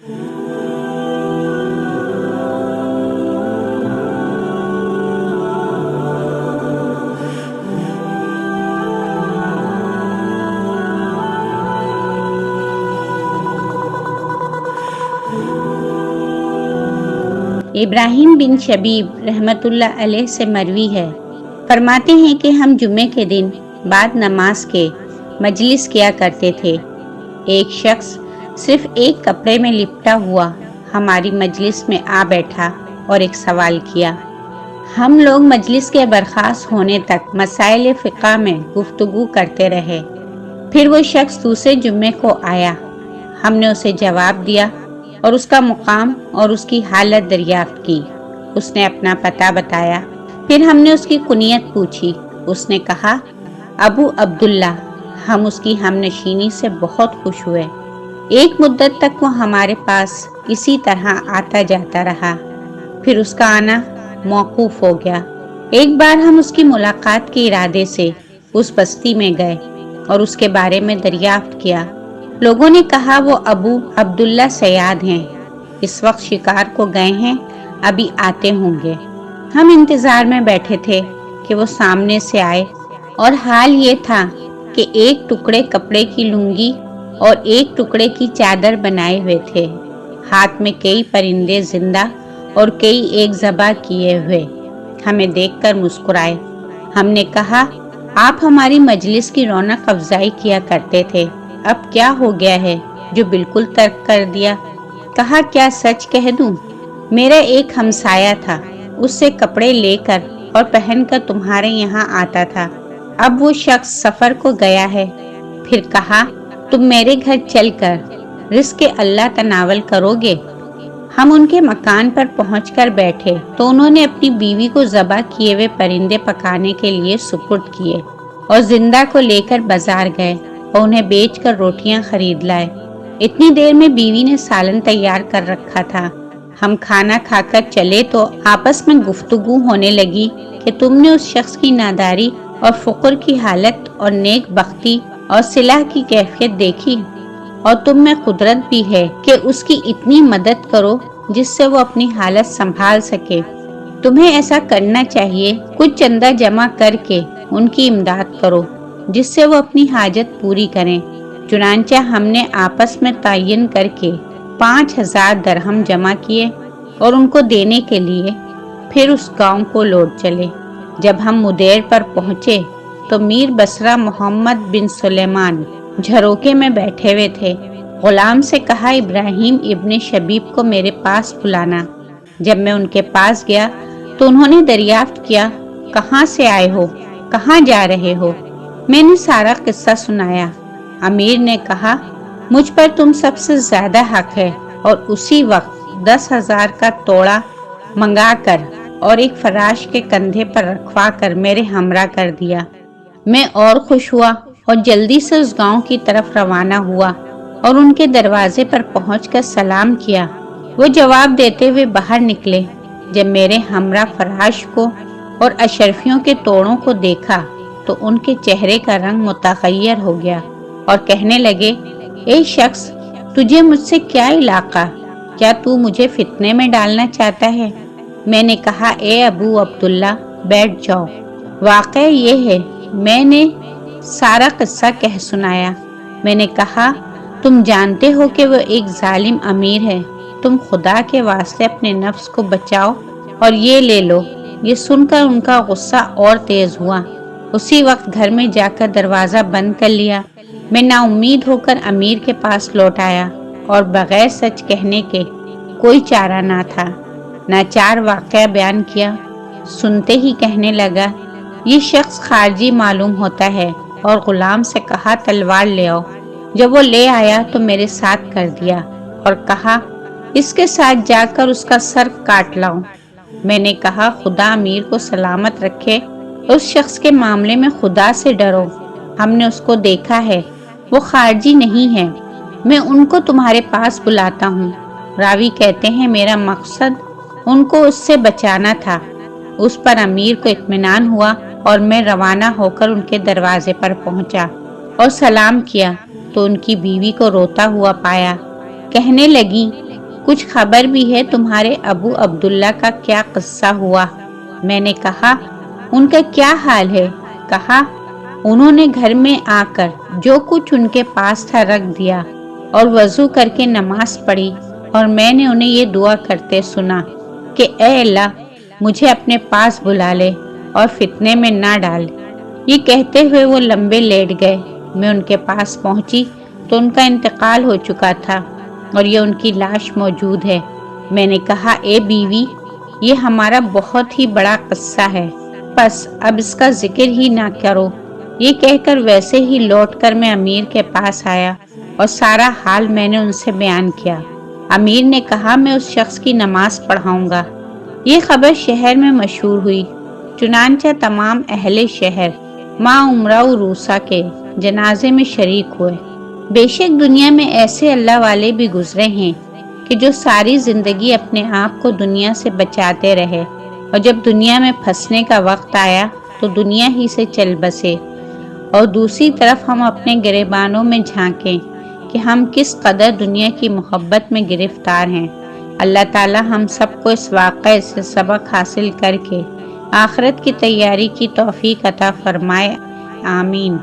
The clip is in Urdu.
ابراہیم بن شبیب رحمت اللہ علیہ سے مروی ہے، فرماتے ہیں کہ ہم جمعے کے دن بعد نماز کے مجلس کیا کرتے تھے۔ ایک شخص صرف ایک کپڑے میں لپٹا ہوا ہماری مجلس میں آ بیٹھا اور ایک سوال کیا۔ ہم لوگ مجلس کے برخاست ہونے تک مسائل فقہ میں گفتگو کرتے رہے۔ پھر وہ شخص دوسرے جمعے کو آیا، ہم نے اسے جواب دیا اور اس کا مقام اور اس کی حالت دریافت کی۔ اس نے اپنا پتہ بتایا، پھر ہم نے اس کی کنیت پوچھی۔ اس نے کہا ابو عبداللہ۔ ہم اس کی ہم نشینی سے بہت خوش ہوئے۔ ایک مدت تک وہ ہمارے پاس اسی طرح آتا جاتا رہا، پھر اس کا آنا موقوف ہو گیا۔ ایک بار ہم اس کی ملاقات کے ارادے سے اس بستی میں گئے اور اس کے بارے میں دریافت کیا۔ لوگوں نے کہا وہ ابو عبداللہ صیاد ہیں، اس وقت شکار کو گئے ہیں، ابھی آتے ہوں گے۔ ہم انتظار میں بیٹھے تھے کہ وہ سامنے سے آئے، اور حال یہ تھا کہ ایک ٹکڑے کپڑے کی لنگی اور ایک ٹکڑے کی چادر بنائے ہوئے تھے، ہاتھ میں کئی پرندے زندہ اور کئی ایک ذبح کیے ہوئے۔ ہمیں دیکھ کر مسکرائے۔ ہم نے کہا آپ ہماری مجلس کی رونق افزائی کیا کرتے تھے، اب کیا ہو گیا ہے جو بالکل ترک کر دیا؟ کہا کیا سچ کہہ دوں؟ میرا ایک ہمسایہ تھا، اس سے کپڑے لے کر اور پہن کر تمہارے یہاں آتا تھا، اب وہ شخص سفر کو گیا ہے۔ پھر کہا تم میرے گھر چل کر رزق اللہ تناول کرو گے؟ ہم ان کے مکان پر پہنچ کر بیٹھے تو انہوں نے اپنی بیوی کو ذبح کیے ہوئے پرندے پکانے کے لیے سپرد کیے اور زندہ کو لے کر بازار گئے اور انہیں بیچ کر روٹیاں خرید لائے۔ اتنی دیر میں بیوی نے سالن تیار کر رکھا تھا۔ ہم کھانا کھا کر چلے تو آپس میں گفتگو ہونے لگی کہ تم نے اس شخص کی ناداری اور فقر کی حالت اور نیک بختی اور صلاح کی کیفیت دیکھی، اور تم میں قدرت بھی ہے کہ اس کی اتنی مدد کرو جس سے وہ اپنی حالت سنبھال سکے۔ تمہیں ایسا کرنا چاہیے، کچھ چندہ جمع کر کے ان کی امداد کرو جس سے وہ اپنی حاجت پوری کریں۔ چنانچہ ہم نے آپس میں تعین کر کے 5000 درہم جمع کیے اور ان کو دینے کے لیے پھر اس گاؤں کو لوٹ چلے۔ جب ہم مدیر پر پہنچے تو میر بصرہ محمد بن سلیمان جھروکے میں بیٹھے ہوئے تھے۔ غلام سے کہا ابراہیم ابن شبیب کو میرے پاس بلانا۔ جب میں ان کے پاس گیا تو انہوں نے دریافت کیا کہاں سے آئے ہو، کہاں جا رہے ہو؟ میں نے سارا قصہ سنایا۔ امیر نے کہا مجھ پر تم سب سے زیادہ حق ہے، اور اسی وقت 10,000 کا توڑا منگا کر اور ایک فراش کے کندھے پر رکھوا کر میرے ہمراہ کر دیا۔ میں اور خوش ہوا اور جلدی سے اس گاؤں کی طرف روانہ ہوا اور ان کے دروازے پر پہنچ کر سلام کیا۔ وہ جواب دیتے ہوئے باہر نکلے۔ جب میرے ہمراہ فراش کو اور اشرفیوں کے توڑوں کو دیکھا تو ان کے چہرے کا رنگ متغیر ہو گیا اور کہنے لگے اے شخص، تجھے مجھ سے کیا علاقہ؟ کیا تو مجھے فتنے میں ڈالنا چاہتا ہے؟ میں نے کہا اے ابو عبداللہ بیٹھ جاؤ۔ واقعہ یہ ہے، میں نے سارا قصہ کہہ سنایا۔ میں نے کہا تم جانتے ہو کہ وہ ایک ظالم امیر ہے، تم خدا کے واسطے اپنے نفس کو بچاؤ اور یہ لے لو۔ یہ سن کر ان کا غصہ اور تیز ہوا۔ اسی وقت گھر میں جا کر دروازہ بند کر لیا۔ میں نا امید ہو کر امیر کے پاس لوٹ آیا اور بغیر سچ کہنے کے کوئی چارہ نہ تھا۔ ناچار واقعہ بیان کیا۔ سنتے ہی کہنے لگا یہ شخص خارجی معلوم ہوتا ہے، اور غلام سے کہا تلوار لے آؤ۔ جب وہ لے آیا تو میرے ساتھ کر دیا اور کہا اس کے ساتھ جا کر اس کا سر کاٹ لاؤں۔ میں نے کہا خدا امیر کو سلامت رکھے، اس شخص کے معاملے میں خدا سے ڈرو، ہم نے اس کو دیکھا ہے، وہ خارجی نہیں ہے، میں ان کو تمہارے پاس بلاتا ہوں۔ راوی کہتے ہیں میرا مقصد ان کو اس سے بچانا تھا۔ اس پر امیر کو اطمینان ہوا اور میں روانہ ہو کر ان کے دروازے پر پہنچا اور سلام کیا تو ان کی بیوی کو روتا ہوا پایا۔ کہنے لگی کچھ خبر بھی ہے تمہارے ابو عبداللہ کا کیا قصہ ہوا؟ میں نے کہا ان کا کیا حال ہے؟ کہا انہوں نے گھر میں آ کر جو کچھ ان کے پاس تھا رکھ دیا اور وضو کر کے نماز پڑھی، اور میں نے انہیں یہ دعا کرتے سنا کہ اے اللہ مجھے اپنے پاس بلا لے اور فتنے میں نہ ڈال۔ یہ کہتے ہوئے وہ لمبے لیٹ گئے۔ میں ان کے پاس پہنچی تو ان کا انتقال ہو چکا تھا اور یہ ان کی لاش موجود ہے۔ میں نے کہا اے بیوی، یہ ہمارا بہت ہی بڑا قصہ ہے، بس اب اس کا ذکر ہی نہ کرو۔ یہ کہہ کر ویسے ہی لوٹ کر میں امیر کے پاس آیا اور سارا حال میں نے ان سے بیان کیا۔ امیر نے کہا میں اس شخص کی نماز پڑھاؤں گا۔ یہ خبر شہر میں مشہور ہوئی، چنانچہ تمام اہل شہر ماں عمرہ روسا کے جنازے میں شریک ہوئے۔ بے شک دنیا میں ایسے اللہ والے بھی گزرے ہیں کہ جو ساری زندگی اپنے آپ کو دنیا سے بچاتے رہے، اور جب دنیا میں پھنسنے کا وقت آیا تو دنیا ہی سے چل بسے۔ اور دوسری طرف ہم اپنے گریبانوں میں جھانکیں کہ ہم کس قدر دنیا کی محبت میں گرفتار ہیں۔ اللہ تعالی ہم سب کو اس واقعے سے سبق حاصل کر کے آخرت کی تیاری کی توفیق عطا فرمائے، آمین۔